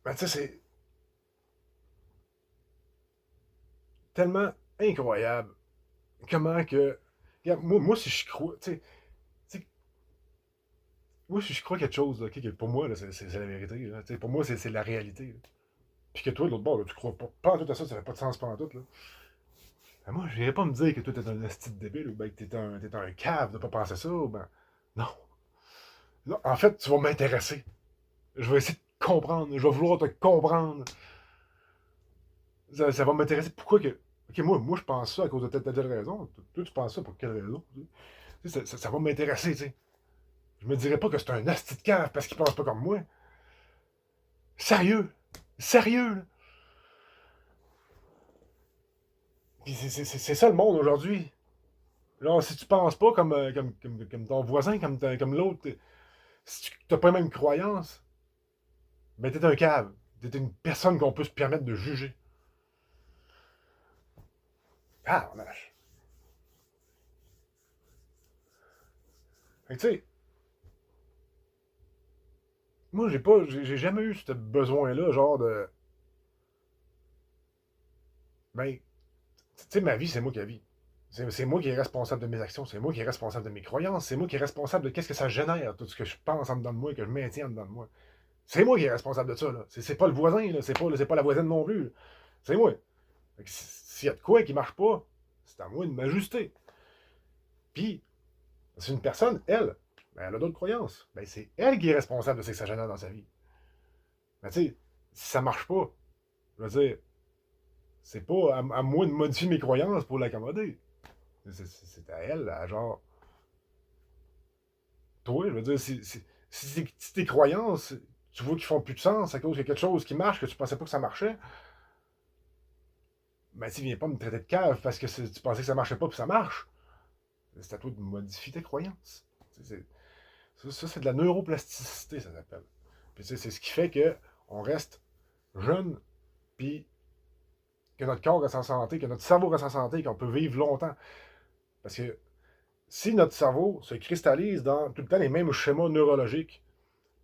Ben, tu sais, c'est tellement incroyable comment que. Regarde, moi si je crois. Tu sais, moi, si je crois quelque chose, là, que pour moi, là, c'est la vérité. Là, tu sais, pour moi, c'est la réalité. Là. Puis que toi, de l'autre bord, là, tu crois pas en tout à ça, ça fait pas de sens pas en tout. Là. Ben, moi, je n'irais pas me dire que toi, t'es un esti de débile, ou ben que t'es un cave de pas penser ça, ou ben. Non. Non. En fait, tu vas m'intéresser. Je vais essayer de comprendre. Je vais vouloir te comprendre. Ça va m'intéresser. Pourquoi que. Ok, moi, je pense ça à cause de telle raison. Toi, tu penses ça pour quelle raison? Tu sais, ça va m'intéresser, tu sais. Je me dirais pas que c'est un asti de cave parce qu'il pense pas comme moi. Sérieux. Sérieux, là. Puis c'est ça le monde aujourd'hui. Là, si tu penses pas comme ton voisin, comme l'autre, si tu n'as pas la même croyance, ben t'es un cave. T'es une personne qu'on peut se permettre de juger. Ah, on a... Fait que tu sais, moi j'ai jamais eu ce besoin-là, genre de. Ben, tu sais, ma vie, c'est moi qui la vis. C'est moi qui est responsable de mes actions, c'est moi qui est responsable de mes croyances, c'est moi qui est responsable de qu'est-ce que ça génère, tout ce que je pense en dedans de moi, que je maintiens en dedans de moi. C'est moi qui est responsable de ça, là. C'est pas le voisin, là. C'est pas la voisine non plus. Là. C'est moi. Fait que s'il y a de quoi qui marche pas, c'est à moi de m'ajuster. Puis, c'est une personne, elle, ben, elle a d'autres croyances. Ben, c'est elle qui est responsable de ce que ça génère dans sa vie. Ben, tu sais, si ça marche pas, je veux dire, c'est pas à moi de modifier mes croyances pour l'accommoder. C'est à elle, à genre, toi, je veux dire, si tes croyances, tu vois qu'ils font plus de sens à cause qu'il y a quelque chose qui marche, que tu pensais pas que ça marchait, ben, tu viens pas me traiter de cave parce que tu pensais que ça marchait pas puis ça marche. C'est à toi de modifier tes croyances. Ça, c'est de la neuroplasticité, ça s'appelle. Puis c'est ce qui fait que on reste jeune, puis que notre corps reste en santé, que notre cerveau reste en santé, qu'on peut vivre longtemps. Parce que si notre cerveau se cristallise dans tout le temps les mêmes schémas neurologiques,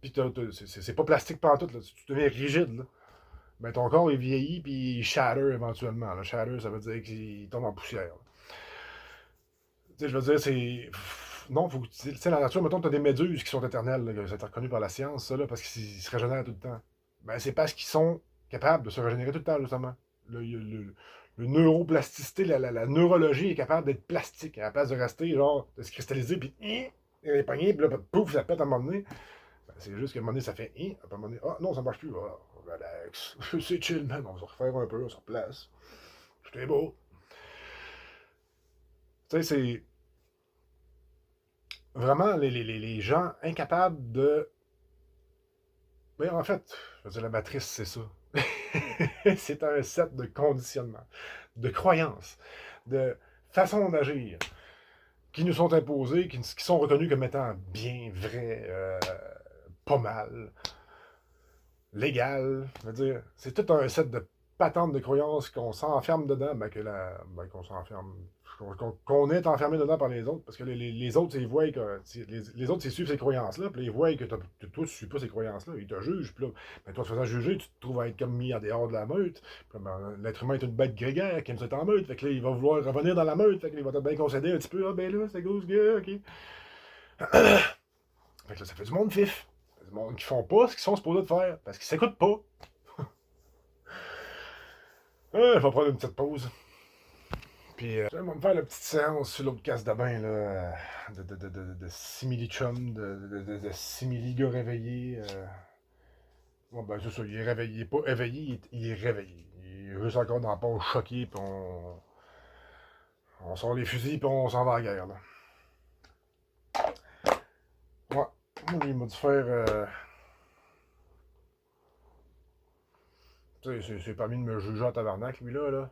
puis c'est pas plastique partout, là, tu deviens rigide, là, ben ton corps il vieillit, puis il shatter éventuellement. Là. Shatter, ça veut dire qu'il tombe en poussière. Là. Tu sais, je veux dire, c'est. Non, faut que tu sais, la nature, mettons, tu as des méduses qui sont éternelles, là, ça a été reconnu par la science, ça, là, parce qu'ils se régénèrent tout le temps. Ben, c'est parce qu'ils sont capables de se régénérer tout le temps, justement. Le neuroplasticité, la neurologie est capable d'être plastique, à la place de rester, genre, de se cristalliser, puis, elle est pognée, puis là, pouf, ça pète à un moment donné. Ben, c'est juste qu'à un moment donné, ça fait, puis à un moment donné, ah, non, ça marche plus, ah, relax, c'est chill, man, on va se refaire un peu, on se replace, tout est beau. Tu sais, c'est vraiment les gens incapables de. Mais en fait, je veux dire, la matrice, c'est ça. C'est un set de conditionnements, de croyances, de façons d'agir qui nous sont imposées, qui sont reconnues comme étant bien, vrai, pas mal, légal. Je veux dire, c'est tout un set de patentes de croyances qu'on s'enferme dedans, qu'on s'enferme, qu'on est enfermé dedans par les autres, parce que les autres, ils voient que, les autres, ils suivent ces croyances-là, puis ils voient que toi, tu suis pas ces croyances-là, ils te jugent, puis là, ben, toi, te faisant juger, tu te trouves à être comme mis en dehors de la meute, puis ben, l'être humain est une bête grégaire qui aime s'être en meute, fait que là, il va vouloir revenir dans la meute, fait que là, il va te bien concéder un petit peu, ah ben là, c'est gosse, gars, ok. Fait que là, ça fait du monde vif. Ça fait du monde qui font pas ce qu'ils sont supposés de faire, parce qu'ils s'écoutent pas. Je vais prendre une petite pause. Puis, je vais me faire la petite séance sur l'autre casse de bain, là, de simili-chum, de simili-gars réveillé. Bon, ben, c'est ça, il est réveillé. Il est pas éveillé, il est réveillé. Il est juste encore dans la pause choqué, puis on sort les fusils, puis on s'en va à la guerre, là. Ouais, moi, il m'a dû faire. Tu sais, c'est permis de me juger en tabarnak, lui, là.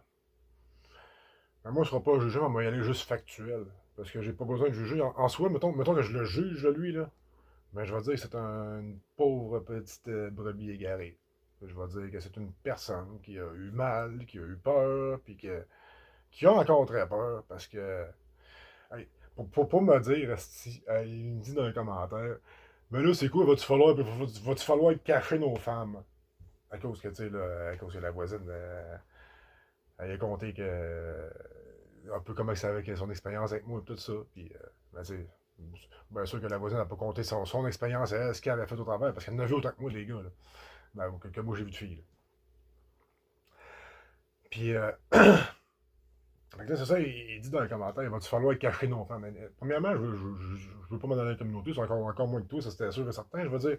Mais moi, je ne sera pas jugé, mais on va y aller juste factuel. Parce que j'ai pas besoin de juger. En soi, mettons que je le juge, là, lui, là. Mais je vais dire que c'est une pauvre petite brebis égarée. Je vais dire que c'est une personne qui a eu mal, qui a eu peur, puis qui a encore très peur, parce que, hey, pour me dire, esti, il me dit dans un commentaire, Mais là, c'est quoi? Va-tu falloir cacher nos femmes? À cause que, tu sais, là, à cause que la voisine, elle a compté que. Un peu comme ça avec son expérience avec moi et tout ça. Puis, ben, tu sais, bien sûr que la voisine n'a pas compté son expérience à elle, ce qu'elle avait fait au travers, parce qu'elle en a vu autant que moi, les gars, là. Ben, que moi, j'ai vu de filles, là. Puis, fait que là, c'est ça, il dit dans les commentaires, il va-tu falloir cacher nos femmes? Premièrement, je veux pas m'en aller à la communauté, c'est encore moins que toi, ça c'était sûr et certain. Je veux dire,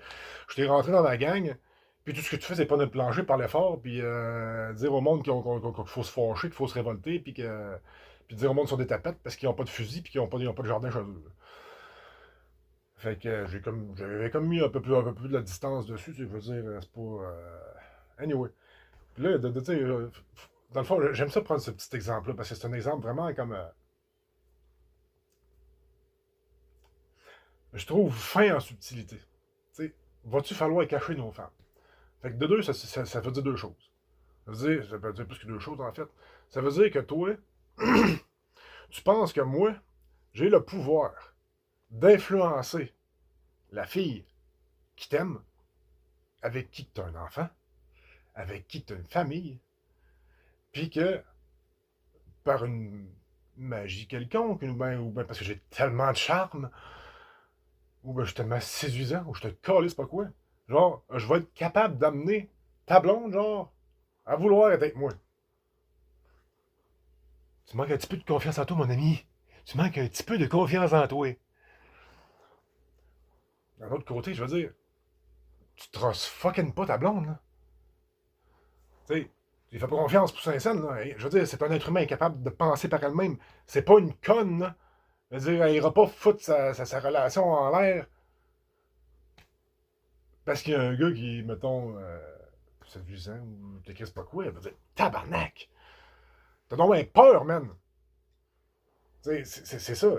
je t'ai rentré dans ma gang, puis tout ce que tu fais, c'est prendre le plancher, parler fort, puis dire au monde qu'il faut se fâcher, qu'il faut se révolter, puis dire au monde qu'ils sont des tapettes parce qu'ils n'ont pas de fusil, puis qu'ils n'ont pas de jardin chez eux. Fait que j'avais comme mis un peu plus de la distance dessus, tu sais, je veux dire, c'est pas. Anyway. Puis là, tu sais, dans le fond, j'aime ça prendre ce petit exemple-là, parce que c'est un exemple vraiment comme. Je trouve fin en subtilité. Tu sais, va-tu falloir cacher nos femmes? Fait que de deux, ça veut dire deux choses. Ça veut dire plus que deux choses, en fait. Ça veut dire que toi, tu penses que moi, j'ai le pouvoir d'influencer la fille qui t'aime, avec qui tu as un enfant, avec qui tu as une famille, puis que par une magie quelconque, ou ben parce que j'ai tellement de charme, ou ben je suis tellement séduisant, ou je te calisse pas quoi. Genre, je vais être capable d'amener ta blonde, genre, à vouloir être avec moi. Tu manques un petit peu de confiance en toi, mon ami. Tu manques un petit peu de confiance en toi. D'un autre côté, je veux dire, tu trosses fucking pas ta blonde, là. Tu sais, tu lui fais pas confiance pour Saint-Saëns, là. Je veux dire, c'est un être humain incapable de penser par elle-même. C'est pas une conne, là. Je veux dire, elle ira pas foutre sa relation en l'air parce qu'il y a un gars qui, mettons, séduisant ou t'écris pas quoi, elle va dire tabarnak! T'as donc bien peur, man! Tu sais, c'est ça.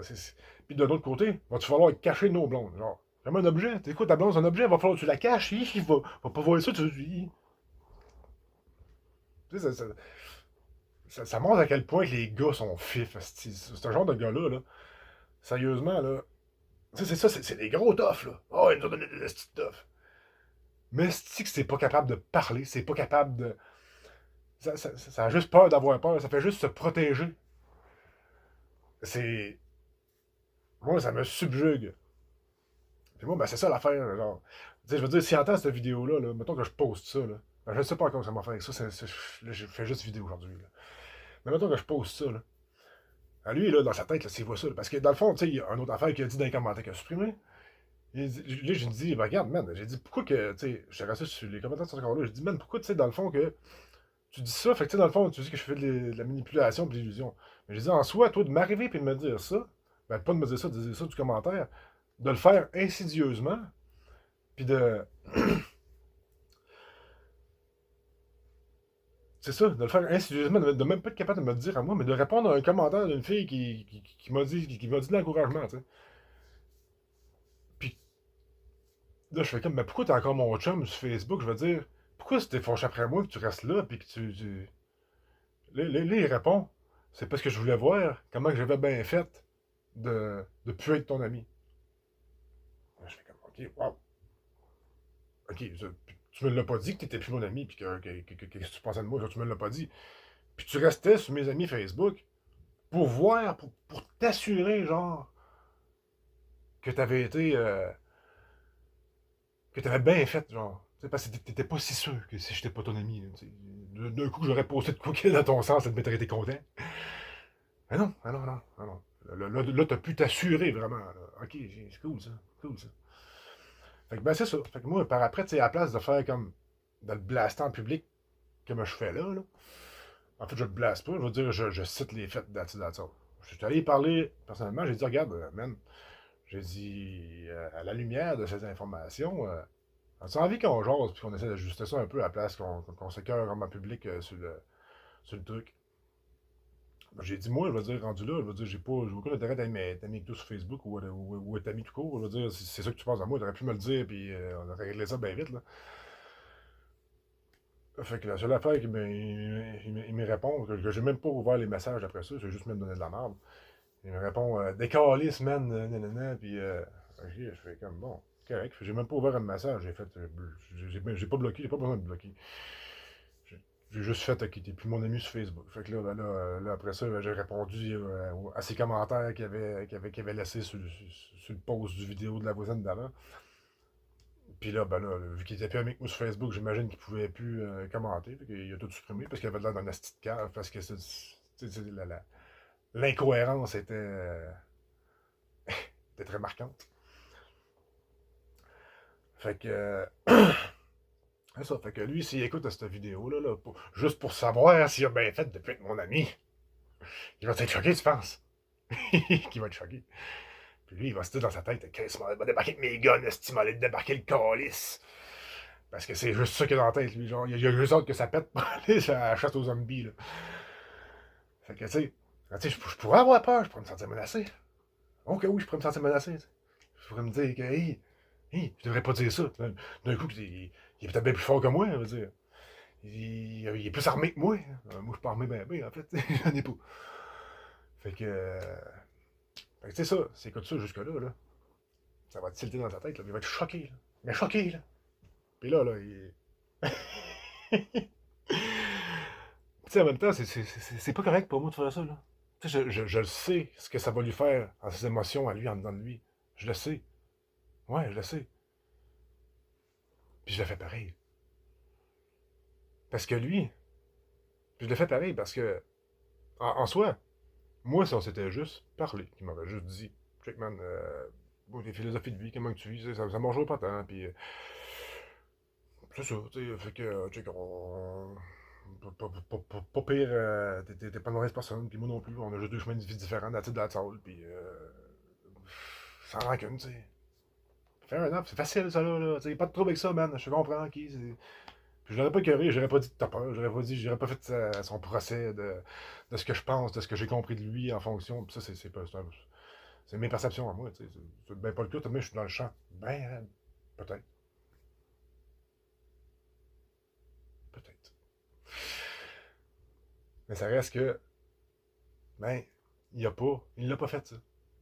Puis de l'autre côté, va-tu falloir cacher nos blondes? Genre, comme un objet. Tu écoutes, ta blonde, c'est un objet, va falloir que tu la caches. Va pas voir ça. Tu sais, ça montre à quel point que les gars sont fifs. C'est un genre de gars-là, là. Sérieusement, là. Tu sais, c'est ça, c'est des gros toughs, là. Oh, ils nous ont donné des petits toughs. Mais c'est que c'est pas capable de parler, c'est pas capable de. Ça a juste peur d'avoir peur, ça fait juste se protéger. C'est. Moi, ça me subjugue. Puis moi, ben, c'est ça l'affaire. Genre, tu sais, je veux dire, si entend cette vidéo-là, là, mettons que je poste ça, là, ben, je ne sais pas encore ça m'a fait avec ça. Là, je fais juste vidéo aujourd'hui. Là. Mais mettons que je poste ça, là. À lui, là, dans sa tête, là, s'il voit ça, là, parce que dans le fond, tu sais, il y a une autre affaire qu'il a dit dans les commentaires qu'il a supprimé. Là, j'ai dit, ben, regarde, man, j'ai dit, pourquoi que, tu sais, je suis resté sur les commentaires de ce là j'ai dit, man, pourquoi, tu sais, dans le fond, que tu dis ça, fait que, tu sais, dans le fond, tu dis que je fais de la manipulation et de l'illusion. Mais j'ai dit, en soi, toi, de m'arriver et de me dire ça, ben, pas de me dire ça, de dire ça du commentaire, de le faire insidieusement, puis de. C'est ça, de le faire insidieusement, de même pas être capable de me le dire à moi, mais de répondre à un commentaire d'une fille qui m'a dit de l'encouragement, tu sais. Puis là, je fais comme, mais pourquoi t'es encore mon chum sur Facebook? Je veux dire, pourquoi si t'es fâché après moi que tu restes là, puis que Là, il répond, c'est parce que je voulais voir comment que j'avais bien fait de plus être ton ami. Là, je fais comme, ok, wow. Ok, tu me l'as pas dit que t'étais plus mon ami, puis que tu pensais de moi, ça, tu me l'as pas dit. Puis tu restais sur mes amis Facebook pour voir, pour t'assurer, genre, que t'avais été. Que t'avais bien fait, genre. Tu sais, parce que t'étais pas si sûr que si j'étais pas ton ami. Là, tu sais. D'un coup, j'aurais posté de quoi dans ton sens, ça te m'aurait été content. Mais non, ah non, non, ah non. Là, t'as pu t'assurer vraiment. Là. Ok, c'est cool ça. Cool ça. Fait que ben c'est ça. Fait que moi, par après, tu sais, à la place de faire comme. De le blaster en public, comme je fais là. En fait, je le blaste pas, je veux dire, je cite les faits d'Attila. Je suis allé parler personnellement, j'ai dit, regarde, man, j'ai dit, à la lumière de ces informations, as-tu envie qu'on jase puis qu'on essaie d'ajuster ça un peu à la place qu'on s'écœure en public sur le truc? Ben, j'ai dit, moi, je veux dire, rendu là, je veux dire, j'ai aucun intérêt d'être ami avec toi sur Facebook ou être ami tout court. Je veux dire, c'est ça que tu penses à moi, t'aurais pu me le dire, puis on aurait réglé ça bien vite, là. Fait que la seule affaire qu'il me répond, que j'ai même pas ouvert les messages après ça, j'ai juste même donné de la merde. Il me répond, décalisse, man, nanana, puis ok, je fais comme bon. correct. J'ai même pas ouvert un message. J'ai pas bloqué, j'ai pas besoin de bloquer. J'ai j'ai juste fait, OK, t'es plus mon ami sur Facebook. Fait que là, après ça, j'ai répondu à ses commentaires qu'il avait laissés sur le post du vidéo de la voisine d'avant. Puis là, ben là, vu qu'il était plus avec moi sur Facebook, j'imagine qu'il pouvait plus commenter. Fait qu'il a tout supprimé parce qu'il avait l'air d'un asti de cave, parce que l'incohérence était très marquante. Fait que, c'est ça. Fait que lui, s'il écoute cette vidéo-là, juste pour savoir s'il a bien fait depuis être mon ami, il va être choqué, tu penses? Qu'il va être choqué. Puis lui, il va se dire dans sa tête, qu'est-ce qu'il va débarquer avec mes guns, est-ce qu'il va aller débarquer le calice? Parce que c'est juste ça qu'il a dans la tête, lui. Genre, il y a juste hâte que ça pète pour aller à la chasse aux zombies, là. Fait que, je pourrais avoir peur, je pourrais me sentir menacé. Ok, oui, je pourrais me sentir menacé. Je pourrais me dire que, je devrais pas dire ça. D'un coup, il est peut-être bien plus fort que moi, je veux dire. Il est plus armé que moi. Moi, je suis pas armé ben, en fait. J'en ai pas. Fait que, c'est ça. C'est écoute ça jusque-là, là. Ça va tilter dans sa tête, là. Il va être choqué, là. Mais choqué, là. Puis là, tu sais, en même temps, c'est pas correct pour moi de faire ça, là. Tu sais, je le sais, ce que ça va lui faire en ses émotions, à lui, en dedans de lui. Je le sais. Ouais, je le sais. Puis je le fais pareil. Parce que lui, puis je le fais pareil parce que, en soi, moi, si on s'était juste parlé, qu'il m'avait juste dit, check man, les philosophies de vie, comment que tu vis, ça m'en pas tant, puis c'est ça, tu sais, fait que, check, pas pire, t'es pas une mauvaise personne, puis moi non plus, on a juste deux chemins de vie différents, that's all, puis sans rancune, tu sais. Fair enough, c'est facile ça là, tu sais, pas de trouble avec ça, man, je comprends, qui, puis je l'aurais pas écœuré, j'aurais pas dit de ta peur, j'aurais pas fait son procès de ce que je pense, de ce que j'ai compris de lui en fonction, puis ça, c'est mes perceptions à moi, tu sais, c'est ben pas le cas, mais je suis dans le champ, ben, peut-être, peut-être. Mais ça reste que, ben, il l'a pas fait ça.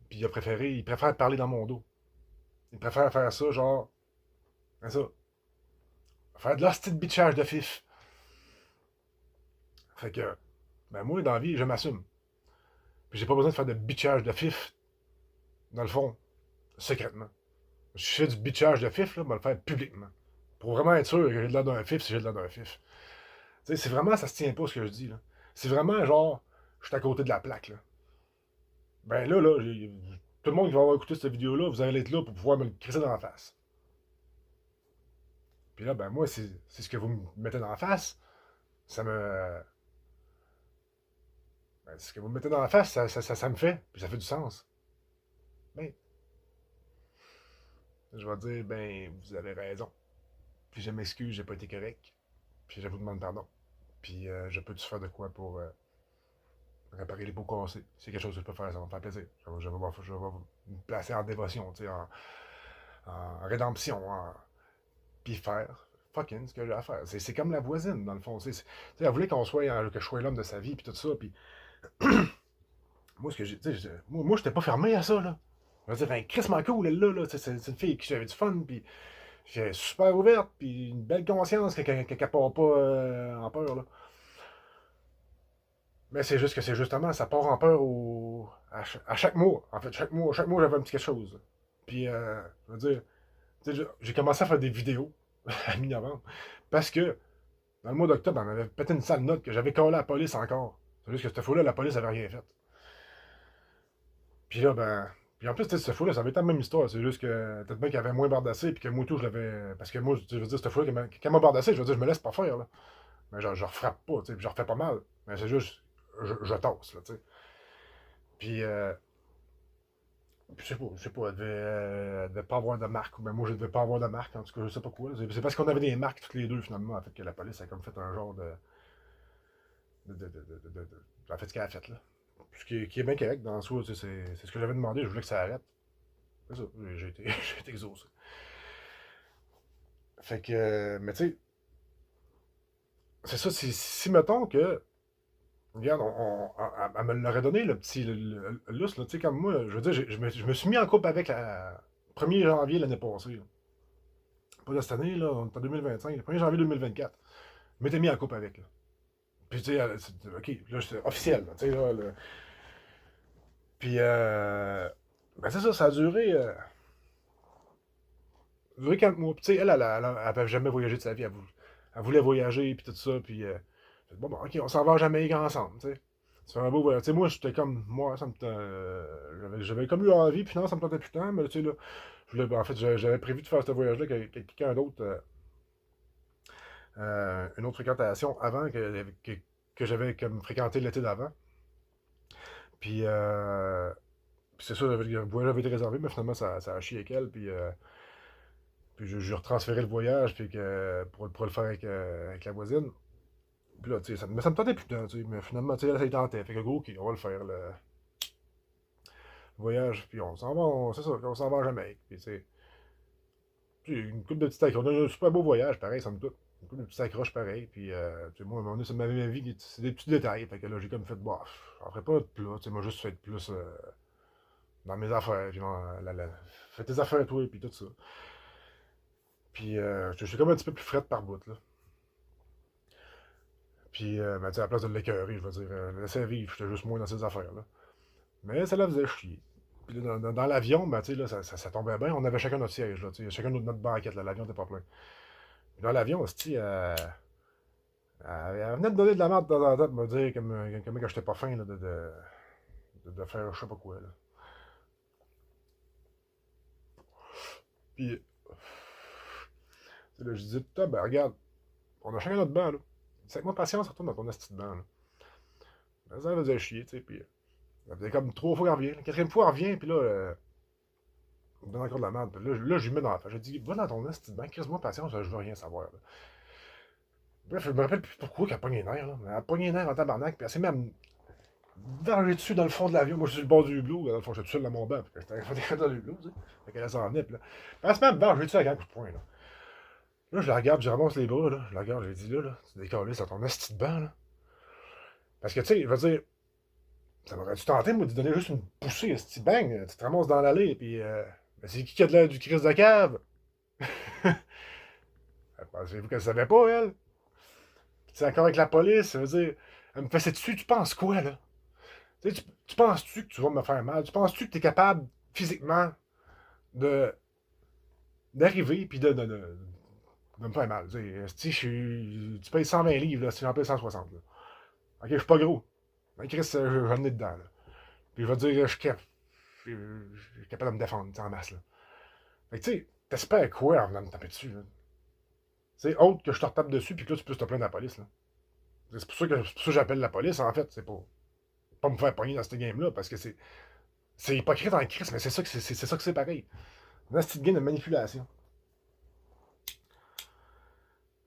Puis il préfère parler dans mon dos. Il préfère faire ça, genre, c'est ça, faire de l'hostie de bitchage de fif. Fait que, ben moi, dans la vie, je m'assume. Puis j'ai pas besoin de faire de bitchage de fif, dans le fond, secrètement. Si je fais du bitchage de fif, là, je vais le faire publiquement. Pour vraiment être sûr que j'ai de l'air d'un fif, si j'ai de l'air d'un fif. Tu sais, c'est vraiment, ça se tient pas ce que je dis, là. C'est vraiment genre, je suis à côté de la plaque, là. Ben là, tout le monde qui va avoir écouté cette vidéo-là, vous allez être là pour pouvoir me le crisser dans la face. Puis là, ben moi, c'est ce que vous me mettez dans la face, ça me. Ben, ce que vous me mettez dans la face, ça me fait, puis ça fait du sens. Ben, je vais dire, ben, vous avez raison. Puis je m'excuse, j'ai pas été correct. Puis je vous demande pardon. Puis je peux-tu faire de quoi pour réparer les pots cassés? C'est quelque chose que je peux faire, ça va me faire plaisir. Je vais me placer en dévotion, tu sais, en rédemption, puis faire fucking ce que j'ai à faire. C'est comme la voisine, dans le fond. Elle voulait que je sois l'homme de sa vie, puis tout ça. Puis moi, ce que j'ai, moi, j'étais pas fermé à ça, là. Je veux dire, un crissement cool, elle, là, c'est une fille qui avait du fun, puis j'ai super ouverte, puis une belle conscience qu'elle part pas en peur, là. Mais c'est juste que c'est justement, ça part en peur à chaque mois. En fait, chaque mois, j'avais un petit quelque chose. Puis, je veux dire, j'ai commencé à faire des vidéos à mi-novembre. Parce que, dans le mois d'octobre, on avait pété une sale note que j'avais collé à la police encore. C'est juste que cette fois-là, la police avait rien fait. Puis là, ben. Puis en plus, cette fois-là, ça avait été la même histoire. C'est juste que peut-être bien qu'il y avait moins bardassé, puis que moi, tout, je l'avais. Parce que moi, je veux dire, cette fois-là, quand elle m'a bardassé, je veux dire, je me laisse pas faire, là. Mais genre, je refrappe pas, tu sais, puis je refais pas mal. Mais c'est juste, je tasse, là, tu sais. Puis, je sais pas, elle devait pas avoir de marque, ou bien moi, je devais pas avoir de marque, en tout cas, je sais pas quoi. C'est parce qu'on avait des marques toutes les deux, finalement, en fait, que la police a comme fait un genre en fait, ce qu'elle a fait, là. Ce qui est bien correct, dans le soi, c'est ce que j'avais demandé, je voulais que ça arrête. C'est ça, j'ai été exaucé. Fait que, mais tu sais, c'est ça, si mettons que, regarde, elle me l'aurait donné, le petit lousse, là, tu sais, comme moi, je veux dire, je me suis mis en couple avec la 1er janvier l'année passée. Là. Pas de cette année, là, on est en 2025, le 1er janvier 2024. Je m'étais mis en couple avec. Là. Puis, tu sais, OK, là, c'est officiel. Là, tu sais, là, puis, ben, c'est ça, ça a duré 4 mois. Puis, tu sais, elle avait jamais voyagé de sa vie. Elle voulait voyager, puis tout ça. Puis, bon, ben, OK, on s'en va en Jamaïque ensemble, tu sais. C'est un beau voyage. Tu sais, moi, j'étais comme, moi, ça me j'avais comme eu envie, puis non, ça me tentait plus tant, mais tu sais, là, en fait, j'avais prévu de faire ce voyage-là avec quelqu'un d'autre, une autre fréquentation avant que j'avais comme fréquenté l'été d'avant. Puis, puis c'est ça, le voyage avait été réservé, mais finalement, ça a chié avec elle. Puis j'ai retransféré le voyage puis pour le faire avec la voisine. Puis là, tu sais, mais ça me tentait plus de temps, tu sais. Mais finalement, tu sais, elle, ça y tentait. Fait que go, ok, on va le faire, le voyage. Puis on s'en va, c'est ça, on s'en va en Jamaïque. Puis tu sais, une couple de petites accroches. On a eu un super beau voyage, pareil, somme toute. Une couple de petites accroches, pareil. Puis, tu sais, moi, à un moment donné, ça m'avait ma vie, c'est des petits détails. Fait que là, j'ai comme fait, bah, j'en ferai pas de plat. Tu sais, moi, juste fait plus dans mes affaires. Puis, fais tes affaires, toi, puis tout ça. Puis, je suis comme un petit peu plus frette par bout, là. Puis, ben, tu sais, à la place de l'écœurer, je veux dire, laisser vivre, j'étais juste moins dans ses affaires, là. Mais ça la faisait chier. Puis là, dans l'avion, ben, tu sais, là, ça tombait bien. On avait chacun notre siège, là, tu sais, chacun notre banquette, là. L'avion était pas plein. Puis dans l'avion, hostie, elle venait de donner de la merde de temps en temps pour me dire comme que j'étais pas fin, là, de faire je sais pas quoi, là. Puis, tu sais, là, je disais, putain, ben, regarde, on a chacun notre banc, là. 5 mois de patience, retourne dans ton esti de banc, là. Ben, ça faisait chier, tu sais, puis ça faisait comme 3 fois qu'elle revient. La 4e fois, elle revient, puis là, on me donne encore de la merde. Puis là, je lui mets dans la face. Je dis, va dans ton esti de banc, 15 mois de patience, je veux rien savoir, là. Bref, je me rappelle plus pourquoi qu'elle a pogné les nerfs, là. Elle a pogné les nerfs en tabarnak, puis elle s'est même vargée dessus dans le fond de l'avion. Moi, je suis sur le bord du hublot, dans le fond, j'étais tout seul dans mon banc, parce que j'étais dans le hublot, tu sais. Fait qu'elle s'en venait, puis là. Puis elle se met à me varger dessus avec un coup de poing, là. Là, je la regarde, je ramasse les bras, là. Je la regarde, je lui dis, là, tu décolles sur ton esti de banc, là. Parce que, tu sais, je veux dire, ça m'aurait dû tenter, moi, de donner juste une poussée, esti, bang, tu te ramasses dans l'allée, puis, ben, c'est qui a de l'air du Christ de cave? Pensez-vous qu'elle savait pas, elle? Puis, tu sais, encore avec la police, ça veut dire, elle me fait dessus, tu penses quoi, là? Tu sais, tu penses-tu que tu vas me faire mal? Tu penses-tu que tu es capable, physiquement, de d'arriver, puis de me faire mal? Tu sais, esti, tu payes 120 livres, là, si j'en paye 160, là. Ok, je suis pas gros. Mais Chris, j'en ai dedans, là. Puis je vais te dire, je suis capable de me défendre, tu sais, en masse, là. Fait que, tu sais, t'espères quoi en venant me taper dessus, là? C'est autre que je te retape dessus, puis que là, tu peux te plaindre à la police, là. C'est pour ça que j'appelle la police, en fait. C'est pour pas me faire pogner dans cette game-là, parce que c'est hypocrite en crise, mais c'est ça que c'est pareil. Une petite game de manipulation.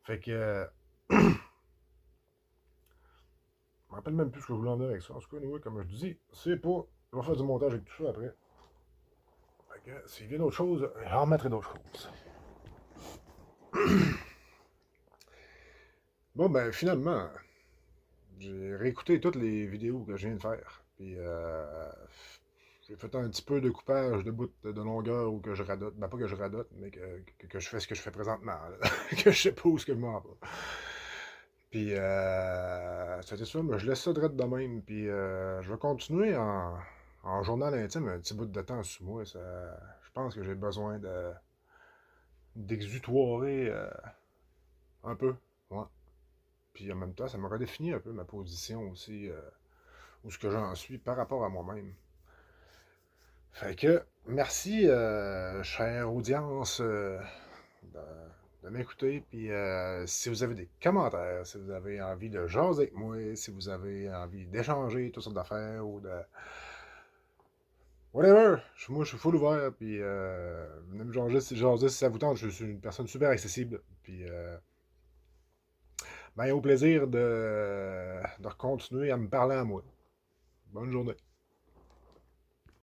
Fait que. Je me rappelle même plus ce que je voulais en venir avec ça. En tout cas, anyway, comme je dis, c'est pas. Je vais faire du montage avec tout ça après. Fait que, s'il vient d'autres choses, j'en remettrai d'autres choses. Bon, ben, finalement, j'ai réécouté toutes les vidéos que je viens de faire. Puis, j'ai fait un petit peu de coupage de bout de longueur ou que je radote. Ben, pas que je radote, mais que je fais ce que je fais présentement. Là. Que je sais pas où ce que je m'en vais. Puis, c'était ça, mais je laisse ça direct de même. Puis, je vais continuer en journal intime un petit bout de temps sous moi. Je pense que j'ai besoin d'exutoirer un peu. Ouais. Puis en même temps, ça me redéfinit un peu ma position aussi, où ce que j'en suis par rapport à moi-même. Fait que, merci, chère audience, de, de m'écouter. Puis si vous avez des commentaires, si vous avez envie de jaser avec moi, si vous avez envie d'échanger toutes sortes d'affaires ou de. Whatever! Moi, je suis full ouvert. Puis venez me jaser si ça vous tente. Je suis une personne super accessible. Puis. Ben, au plaisir de continuer à me parler à moi. Bonne journée.